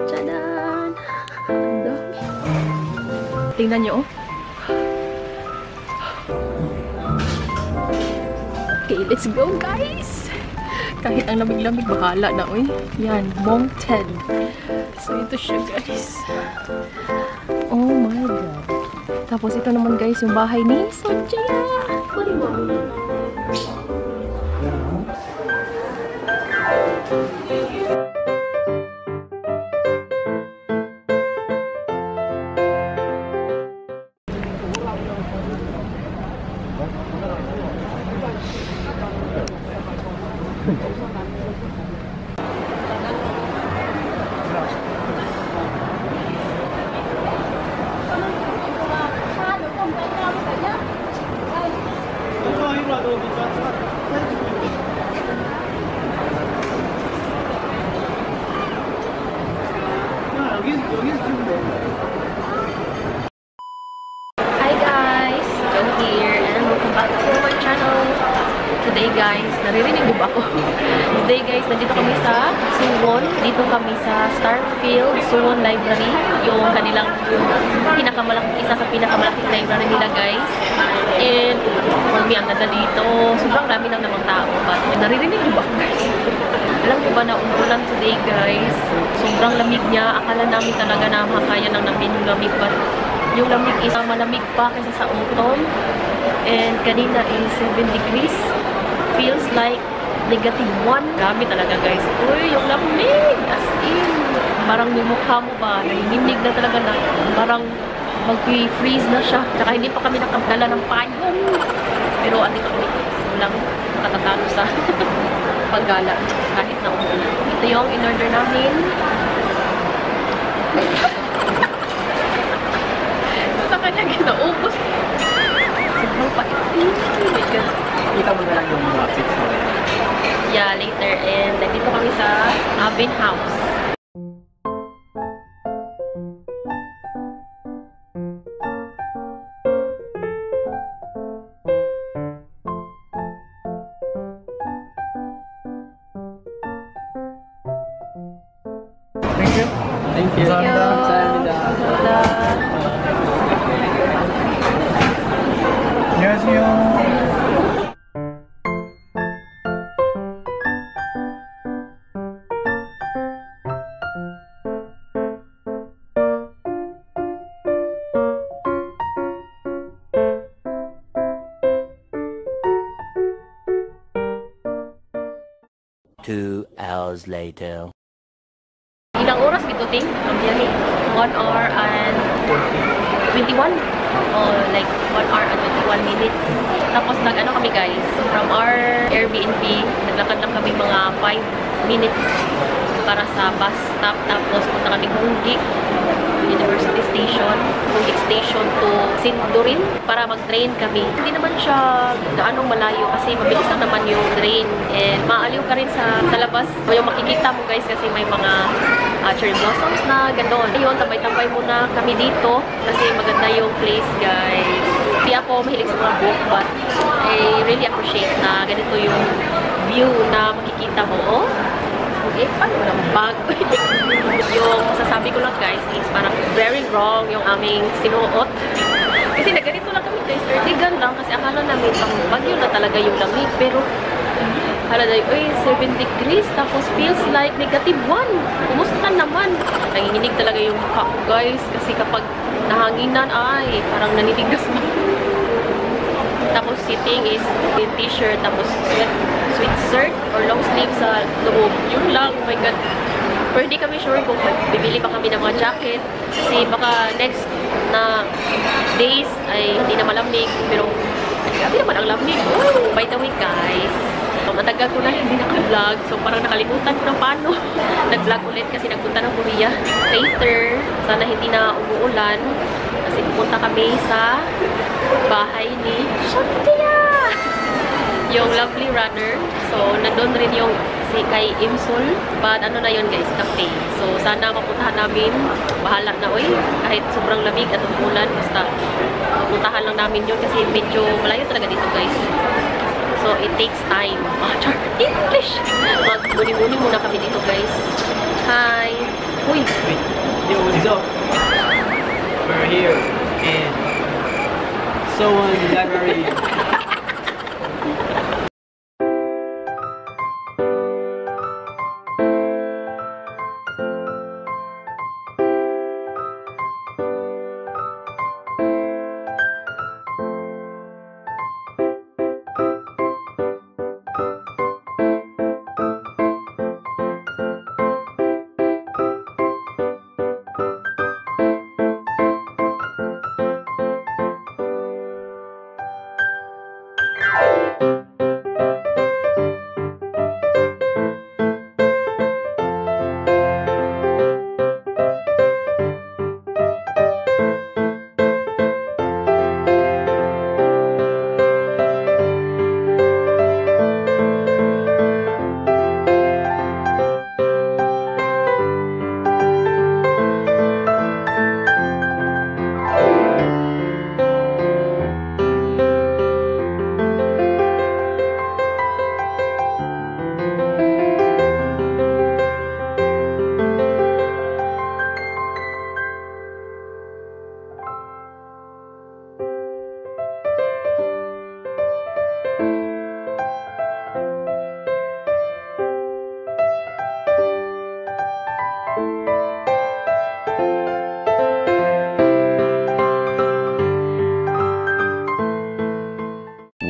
Tadaan! Ang dami. Tingnan nyo, oh. Okay, let's go, guys! Kahit ang lamig-lamig, bahala na, uy. Yan, Mountain. So, ito siya, guys. Oh my God. Tapos, ito naman, guys, yung bahay ni Sonjia. Hi guys! Joe here and welcome back to my channel. Today guys, naririnig mo ba ako? Today guys, nandito kami sa Suwon. Dito kami sa Starfield Suwon Library. Yung kanilang isa sa pinakamalaking library nila guys. And for me, ang ganda dito. Sobrang dami lang namang tao. But naririnig mo ba ako guys? Alam ko ba na umulan today guys? Sobrang lamig niya. Akala namin talaga na makakaya ng namin yung lamig. But yung lamig is malamig pa kaysa sa autumn. And kanina is 7 degrees. Feels like -1. Grabe talaga guys. Uy, yung lamig! As in, parang yung mukha mo ba? Nanginginig na talaga na. Parang mag-freeze na siya. Tsaka hindi pa kami nakagdala ng payong. Pero andito kami. Walang katatalo sa paggala. Kahit na umulan. Ito yung in-order namin. Sa kanya ginaubos. Sobrang pait. Kita mo na lang yung picture mo. Yeah, later. And nandito kami sa Abin House. Thank you. Thank you. 안녕하세요. Two hours later. Ilang oras dito, Ting? Ang biyahe? 1 hour and 21? Oh, like 1 hour and 21 minutes. Tapos nag-ano kami guys, from our Airbnb, naglakad lang kami mga 5 minutes para sa bus stop. Tapos punta kami Hongik University Station, Hongik Station to Sindurin para mag-train kami. Hindi naman siya gaanong malayo kasi mabilis lang naman yung train and maaliw ka rin sa labas. O yung makikita mo guys kasi may mga cherry blossoms na gano'n. Ayun, tambay-tambay muna kami dito kasi maganda yung place guys. Hindi ako mahilig sa mga book but I really appreciate na ganito yung view na makikita mo. Oh, okay, paano mo naman bag? Yung masasabi ko lang guys is parang very wrong yung aming sinuot. Kasi naganito lang kami guys, cardigan lang kasi akala namin pang bagyo na talaga yung lamig. Pero hala dahil, uy, 7 degrees tapos feels like -1. Kumusta naman? Nanginginig talaga yung mukha ko guys kasi kapag nahanginan ay parang naninigas mo. Tapos sitting is in t-shirt tapos sweatshirt or long sleeve sa loob. Yun lang, oh my god. Pero hindi kami sure kung bibili pa kami ng mga jacket kasi baka next na days ay hindi na malamig. Pero grabe naman ang lamig. Oh, by the way guys, matagal ko na hindi naka-vlog. So parang nakalimutan ko na paano. Nag-vlog ulit kasi nagpunta ng Korea. Later, sana hindi na umuulan. Kasi pupunta kami sa bahay ni Sonjia! Yung lovely runner. So, nandun rin yung si kay Imsul. But ano na yun guys, cafe. So, sana mapuntahan namin. Bahala na, oy. Kahit sobrang lamig at umulan. Basta, mapuntahan lang namin yun kasi medyo malayo talaga dito guys. So, it takes time. English! Mag-muni-muni muna kami dito guys. Hi! Uy! Wait. Yo, what's up? We're here in Soan Library.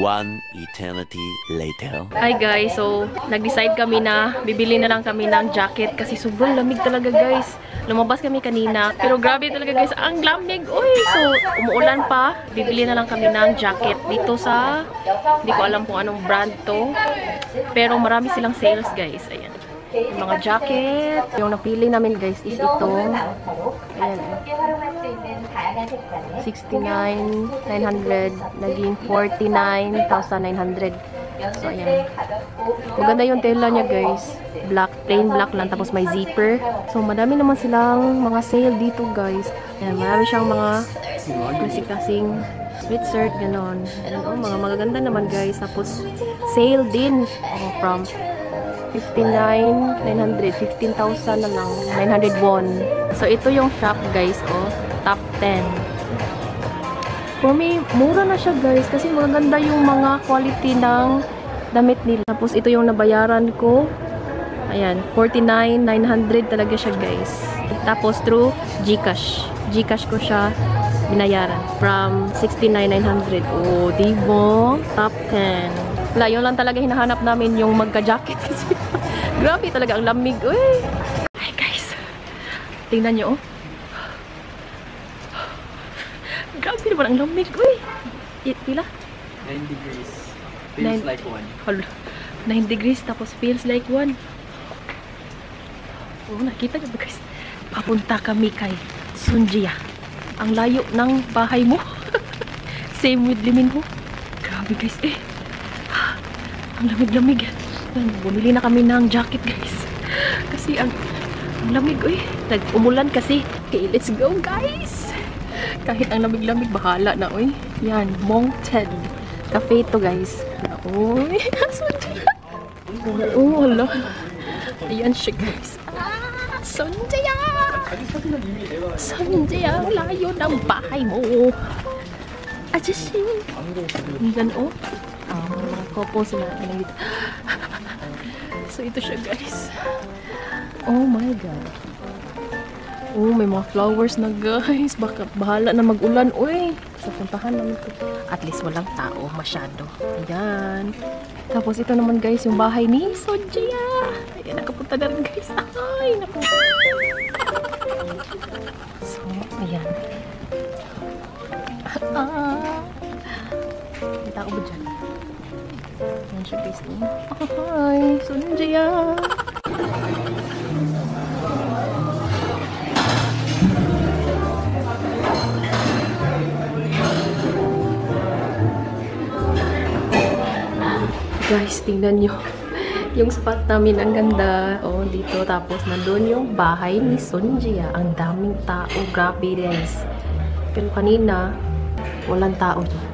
One eternity later. Hi guys, so nag-decide kami na bibili na lang kami ng jacket kasi sobrang lamig talaga guys. Lumabas kami kanina, pero grabe talaga guys, ang lamig. Uy, so umuulan pa. Bibili na lang kami ng jacket dito sa, hindi ko alam kung anong brand to, pero marami silang sales guys. Ayan, yung mga jacket. Yung napili namin guys is itong, ayan, 69,900 naging 49,900. So ayan, maganda yung tela niya guys, black, plain black lang, tapos may zipper. So madami naman silang mga sale dito guys. Ayan, marami siyang mga klasik-klasing sweatshirt, ganon. Ayan, oh, mga magaganda naman guys. Tapos sale din, from 59,900, 15,000 na lang, 900 won. So ito yung shop guys, oh, top 10. For me, mura na siya guys kasi maganda yung mga quality ng damit nila. Tapos ito yung nabayaran ko. Ayan, 49,900 talaga siya guys. Tapos through GCash. GCash ko siya binayaran from 69,900. Oh, diba? Top 10. Wala, yun lang talaga hinahanap namin, yung magka-jacket. Grabe talaga ang lamig. Uy! Hi guys. Tingnan nyo, oh. Grabe naman ang lamig. Uy! Pila? 9 degrees. Feels like 1. Hala. 9 degrees tapos feels like 1. Oh, nakita nyo ba guys? Papunta kami kay Sunjia. Ang layo ng bahay mo. Same with Liminho. Grabe guys, eh. Ang lamig-lamig. Bumili na kami ng jacket guys. Kasi ang lamig, uy. Nag-umulan kasi. Okay, let's go guys. Kahit ang lamig-lamig, bahala na, uy. Yan, Moncton Cafe to guys. Uy, oh, hala. Ayan siya guys. Ah, Sunjia! Sunjia, layo ng bahay mo. Ajashi. Yan, oh. Couple sila. So, ito siya guys. Oh my god. Oh, may mga flowers na guys. Baka bahala na mag-ulan. Uy, so puntahan namin ito. At least walang tao masyado. Ayan. Tapos ito naman guys, yung bahay ni Sunjia. Ayan, nakapunta na rin guys. Ay, naku. So, ayan. May tao ba dyan? Ayan siya guys. Hi, Sunjia. Guys, tingnan nyo. Yung spot namin, ang ganda. Oh, dito. Tapos, nandun yung bahay ni Sunjia. Ang daming tao. Grabe, guys. Pero kanina, walang tao dyan.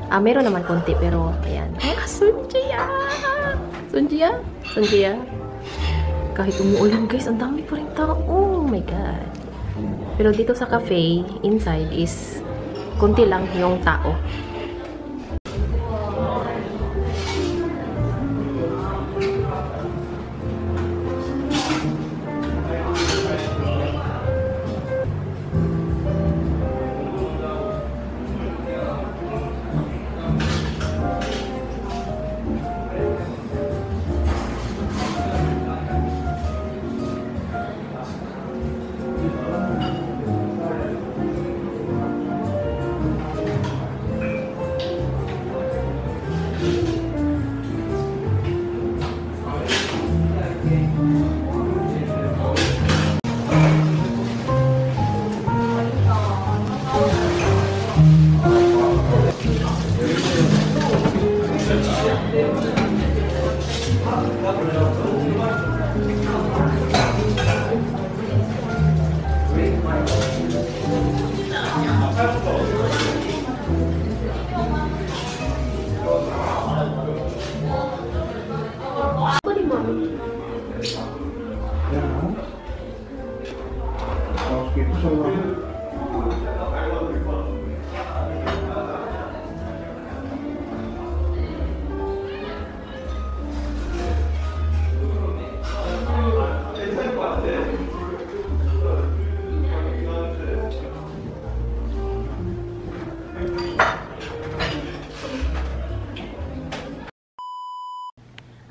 Ah, meron naman konti, pero, ayan. Ah, Sunjia! Sunjia? Sunjia? Kahit umuulan guys, ang dami pa rin tao. Oh my God. Pero dito sa cafe, inside is konti lang yung tao.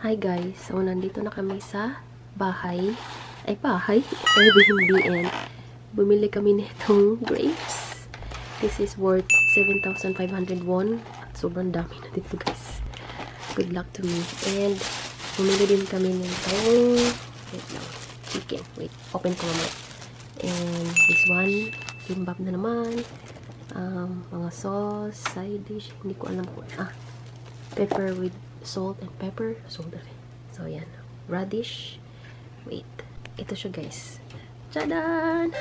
Hi guys, so nandito na kami sa bahay, Airbnb, and bumili kami nitong grapes. This is worth 7,500 won. Sobrang dami na dito guys. Good luck to me. And bumili din kami nitong, wait lang, chicken. Wait, open ko naman. And this one, kimbap na naman. Mga sauce, side dish, hindi ko alam kung, pepper with salt and pepper. So yan. Radish. Wait. Ito siya guys. Tadaan!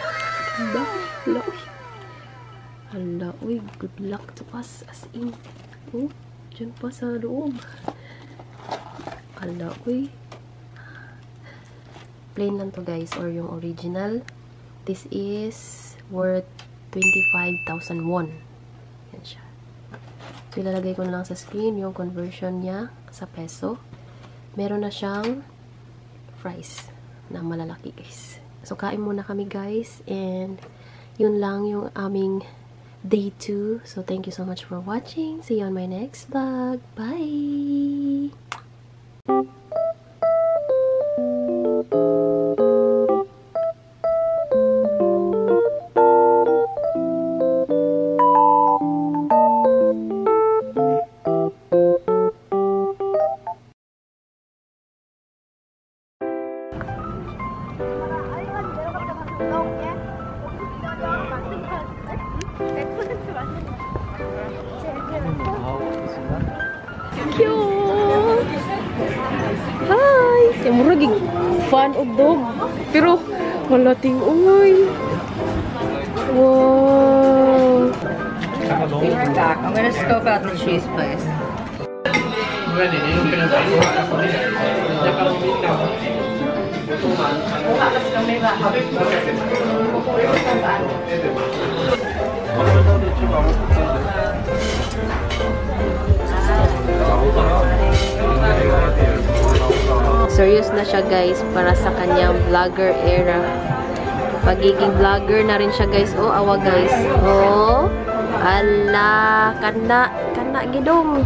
Hala, uy. Good luck to us. As in. Oh, dyan pa sa loob. Hala, uy. Plain lang to guys. Or yung original. This is worth 25,000 won. Yan siya. So, ilalagay ko na lang sa screen yung conversion niya sa peso. Meron na siyang fries na malalaki guys. So, kain muna kami guys. And, yun lang yung aming day 2. So, thank you so much for watching. See you on my next vlog. Bye! Cute! Hi! Yung murag fan of dog. Pero, wala ting uy. Wow! We're back. I'm gonna scope out the cheese place. Serious na siya guys para sa kanyang vlogger era. Pagiging vlogger na rin siya guys. Oh, awa guys. Oh, ala, kana gidong.